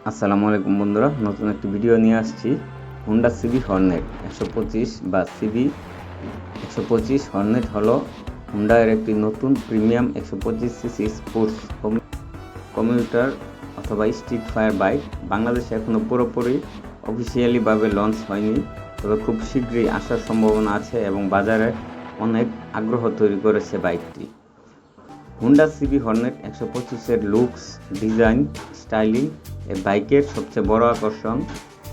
আসসালামু আলাইকুম বন্ধুরা, নতুন একটি ভিডিও নিয়ে আসছি। হুন্ডা সিবি হর্নেট 125 বা সিবি 125 হর্নেট হলো হুন্ডার একটি নতুন প্রিমিয়াম 125 সিসি স্পোর্টস কমিউটার অথবা স্ট্রিট ফায়ার বাইক। বাংলাদেশে এখনও পুরোপুরি অফিসিয়ালিভাবে লঞ্চ হয়নি, তবে খুব শীঘ্রই আসার সম্ভাবনা আছে এবং বাজারে অনেক আগ্রহ তৈরি করেছে বাইকটি। হুন্ডা সিবি হর্নেট 125-এর লুকস, ডিজাইন, স্টাইলিং এই বাইকের সবচেয়ে বড় আকর্ষণ।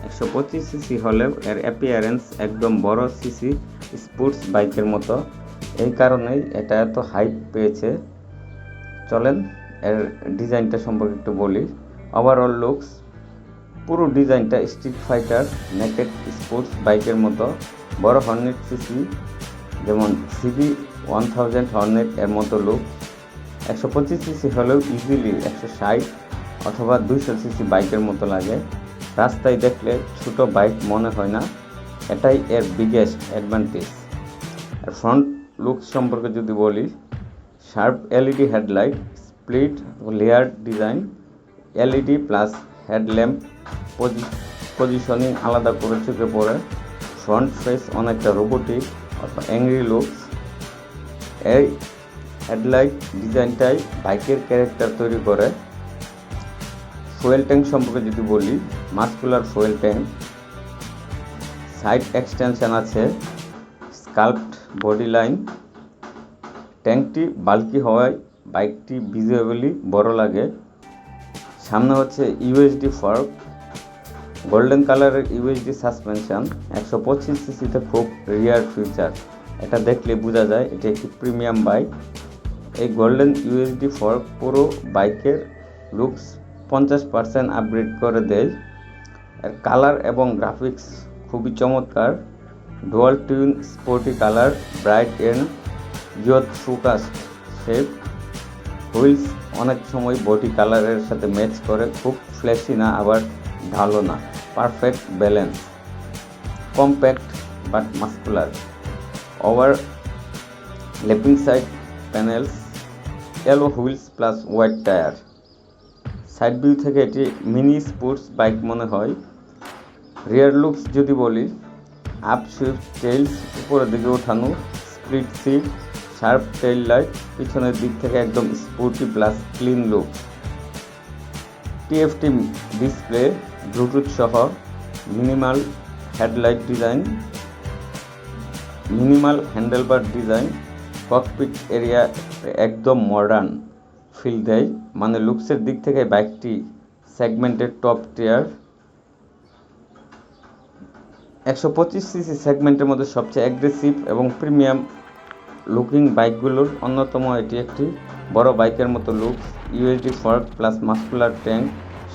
125 সিসি হলেও এর অ্যাপিয়ারেন্স একদম বড় সিসি স্পোর্টস বাইকের মতো, এই কারণেই এটা এত হাইপ পেয়েছে। চলেন এর ডিজাইনটা সম্পর্কে একটু বলি। ওভারঅল লুকস, পুরো ডিজাইনটা স্ট্রিট ফাইটার নেকেড স্পোর্টস বাইকের মতো। বড় হর্নেট সিসি যেমন সিবি 1000 হর্নেট এর মতো লুক। 125 সিসি হলেও ইজিলি 160 অথবা 200 সিসি বাইকের মতো লাগে। রাস্তায় দেখলে ছোট বাইক মনে হয় না, এটাই এর বিগেস্ট অ্যাডভান্টেজ। আর ফ্রন্ট লুক সম্পর্কে যদি বলি, sharp LED headlight, split layer design, LED plus headlamp positioning আলাদা করে চোখে পড়ে। ফ্রন্ট ফেস অনেকটা রোবোটিক অথবা অ্যাংরি লুকস। এই হেডলাইট ডিজাইনটাই বাইকের ক্যারেক্টার তৈরি করে। ফুয়েল ট্যাঙ্ক সম্পর্কে যদি বলি, muscular fuel tank, side extension আছে, স্কাল্পড বডি লাইন। ট্যাঙ্কটি বাল্কি হওয়ায় বাইকটি ভিজুয়ালি বড় লাগে। সামনে হচ্ছে ইউএসডি ফর্ক, গোল্ডেন কালারের ইউএসডি সাসপেনশন। 125 সিসিতে খুব রিয়ার ফিচার, এটা দেখলে বোঝা যায় এটি একটি প্রিমিয়াম বাইক। এই গোল্ডেন ইউএসডি ফর্ক পুরো বাইকের লুকস 50% আপগ্রেড করে দেয়। এর কালার এবং গ্রাফিক্স খুবই চমৎকার। Dual tone sporty colour, bright and youth focused shape. Wheels অনেক সময় বডি কালারের সাথে ম্যাচ করে, খুব ফ্ল্যাশি না আবার ঢালো না, perfect balance. Compact but muscular. Overlapping side panels, alloy wheels plus white tyre. Side view থেকে এটি মিনি স্পোর্টস বাইক মনে হয়। রিয়ার লুকস যদি বলি, আপ সুইফট টেইলস উপরের দিকে ওঠানো, split seat, sharp tail light, পিছনের দিক থেকে একদম sporty plus clean look. TFT display, Bluetooth সহ, minimal headlight design, minimal handlebar design. Cockpit area একদম মডার্ন ফিল দেয়, মানে লুকসের দিক থেকে বাইকটি সেগমেন্টের টপ টিয়ার। 125 সিসি সেগমেন্টের মধ্যে সবচেয়ে অ্যাগ্রেসিভ এবং প্রিমিয়াম লুকিং বাইকগুলোর অন্যতম এটি একটি। বড় বাইকের মতো looks, USD fork plus muscular tank,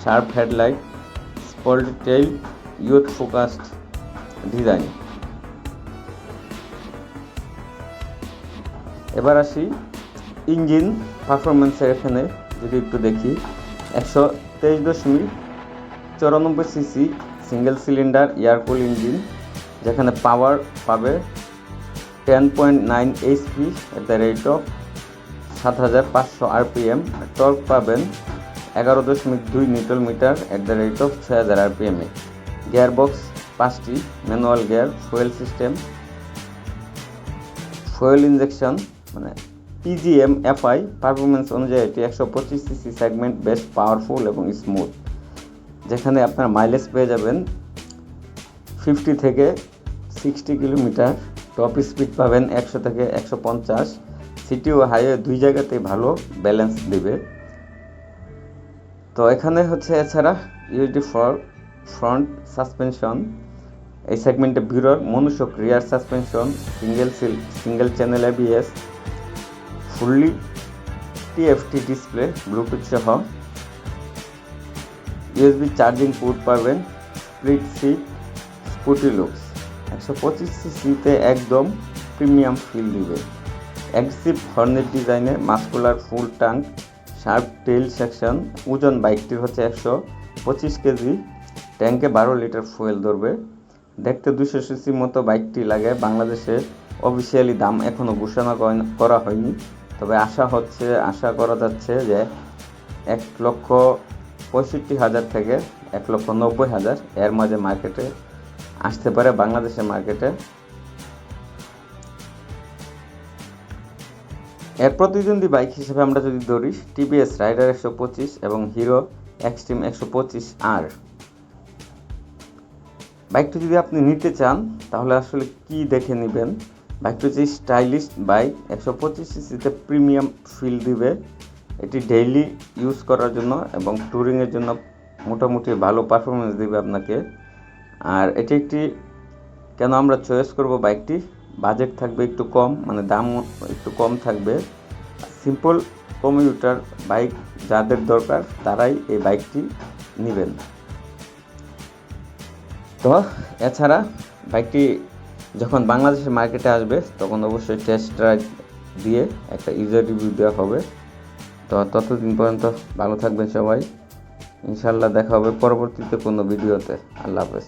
sharp headlight, sporty tail, youth focused design. এবার আসি ইঞ্জিন পারফরমেন্সের। এখানে যদি একটু দেখি, 123.94 cc single cylinder air cool engine, যেখানে পাওয়ার পাবে 10.9 HP at the rate of 7500 RPM. Torque পাবেন 11.2 newton metre at the rate of 6000 আরপিএমে। গিয়ারবক্স 5টি, manual gear. Fuel system, fuel injection মানে পিজিএম এফআই। পারফরমেন্স অনুযায়ী এটি 125 সিসি সেগমেন্ট বেশ powerful এবং স্মুথ, যেখানে আপনার মাইলেজ পেয়ে যাবেন 50 থেকে 60 কিলোমিটার। টপ স্পিড পাবেন 100 থেকে 150। সিটি ও হাইওয়ে দুই জায়গাতেই ভালো ব্যালেন্স দেবে। তো এখানে হচ্ছে এছাড়া ইউএসডি ফ্রন্ট সাসপেনশন, এই সেগমেন্টে ভিড়র মনুষ্যক rear suspension, single channel ABS, fully TFT display, Bluetooth সহ। ইউএসবি চার্জিং পোর্ট পাবেন, স্প্লিট সিট, স্পোর্টি লুকস। 125 সিসিতে একদম প্রিমিয়াম ফিল দিবে। অ্যাগ্রেসিভ হর্নেট ডিজাইনে, muscular fuel tank, sharp tail section. ওজন বাইকটির হচ্ছে 125 কেজি। ট্যাঙ্কে 12 লিটার ফুয়েল ধরবে। দেখতে 200 সিসির মতো বাইকটি লাগে। বাংলাদেশে অফিসিয়ালি দাম এখনও ঘোষণা করা হয়নি, তবে আশা করা যাচ্ছে যে 1,65,000 থেকে 1,90,000 এর মাঝে মার্কেটে আসতে পারে বাংলাদেশের মার্কেটে। এর প্রতিদ্বন্দ্বী বাইক হিসেবে আমরা যদি ধরি টিভিএস রাইডার 125 এবং হিরো এক্সট্রিম 125R। বাইকটি যদি আপনি নিতে চান তাহলে আসলে কি দেখে নেবেন? বাইকটি হচ্ছে স্টাইলিশ বাইক, 125 সিসিতে প্রিমিয়াম ফিল দিবে। এটি ডেইলি ইউজ করার জন্য এবং ট্যুরিংয়ের জন্য মোটামুটি ভালো পারফরমেন্স দিবে আপনাকে। আর এটি একটি কেন আমরা চয়েস করব বাইকটি, বাজেট থাকবে একটু কম, মানে দাম একটু কম থাকবে। সিম্পল কমিউটার বাইক যাদের দরকার তারাই এই বাইকটি নেবেন। তো এছাড়া বাইকটি যখন বাংলাদেশের মার্কেটে আসবে তখন অবশ্যই টেস্ট ড্রাইভ দিয়ে একটা ইউজার রিভিউ দেওয়া হবে। তো ততদিন পর্যন্ত ভালো থাকবেন সবাই, ইনশাল্লাহ দেখা হবে পরবর্তীতে কোনো ভিডিওতে। আল্লাহ হাফেজ।